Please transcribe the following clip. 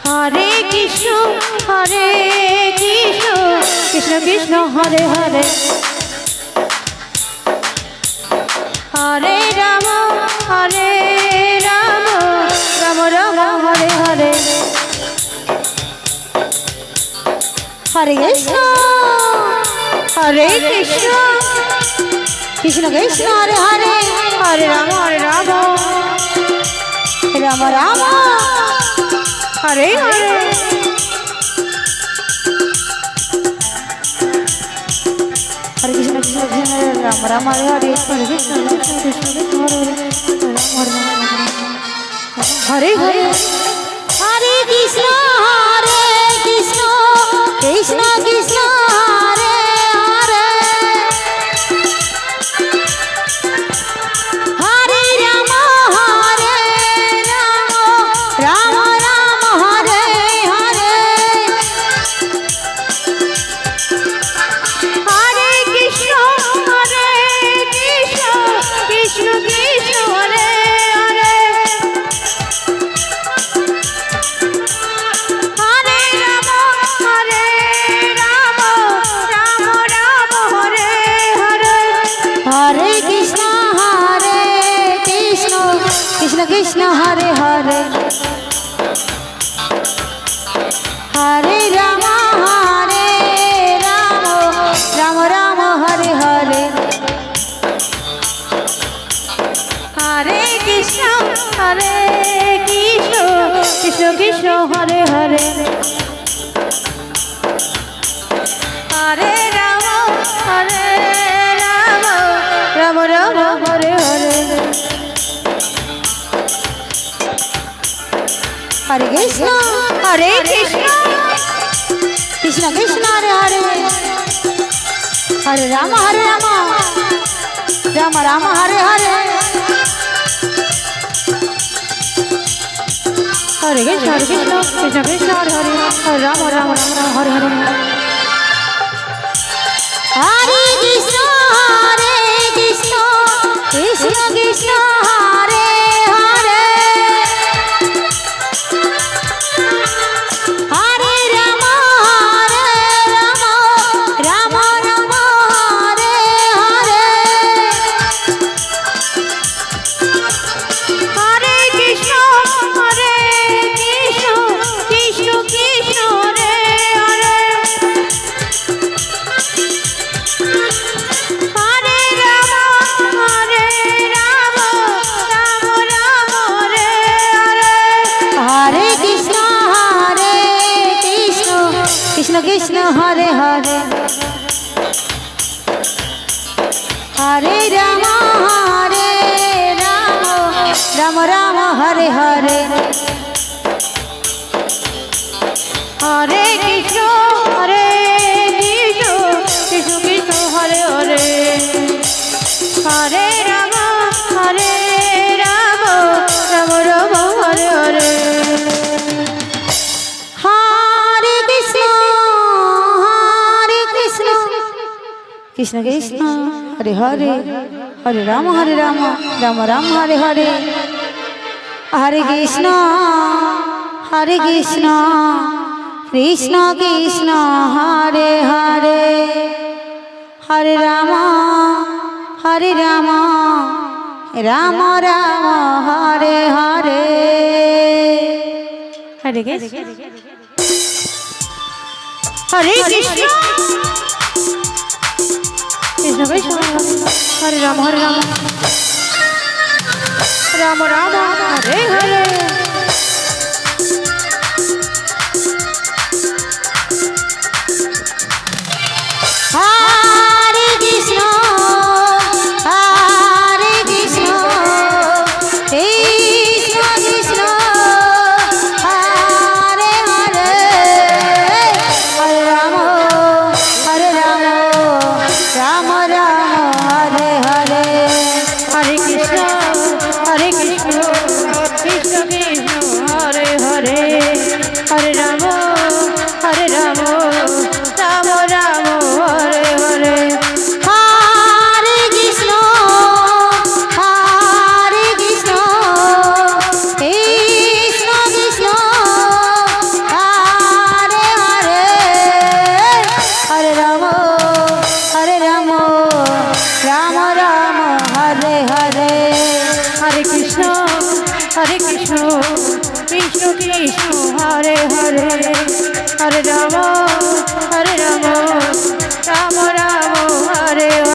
Hare Krishna Krishna Krishna Hare Hare Hare Ram Ram Ram Hare Hare Hare Krishna Krishna Krishna Hare Hare Hare Ram Ram Ram Hare Hare Hare Krishna Krishna Krishna Ram Ram Hare Hare Hare Krishna Krishna Krishna Krishna Hare Hare Hare Krishna Krishna Krishna Hare Hare Hare Ram Ram Ram Hare Hare Krishna Krishna Hare Hare Hare Ram Ram Ram Hare Hare Hare Krishna Krishna Krishna Hare Hare Hare Ram Ram Ram Hare Hare Hare Krishna Krishna Krishna Hare Hare Hare Ram Ram Ram Hare Hare Hare Krishna Krishna Krishna Hare Hare Hare Ram Ram Ram Hare Hare Hare Krishna Krishna Krishna Hare Hare Hare Ram Ram Hare Hare Hare Krishna Krishna Krishna Hare Hare Hare Ram Ram Ram Hare Hare Hare Krishna Krishna Krishna Hare Hare Hare Ram Ram Ram Hare Hare Hare Krishna Krishna Krishna Hare Hare Hare Ram Ram Ram Hare Hare Hare Krishna Krishna Krishna Hare Hare Hare Ram Ram Ram Hare Hare Hare Krishna Krishna Hare Hare Hare Ram Ram Ram Hare Hare Hare Krishna Krishna Krishna Hare Hare Hare Ram Ram Ram Hare Hare Hare Krishna Krishna Krishna Hare Ram Ram Ram Hare Hare Hare Krishna Krishna Krishna Hare Hare Hare Ram Ram Hare Hare Hare Krishna Krishna Krishna Hare Hare Hare Ram Ram Ram Hare Hare Hare Krishna Krishna Krishna Krishna Krishna Krishna Hare Hare Hare Ram Ram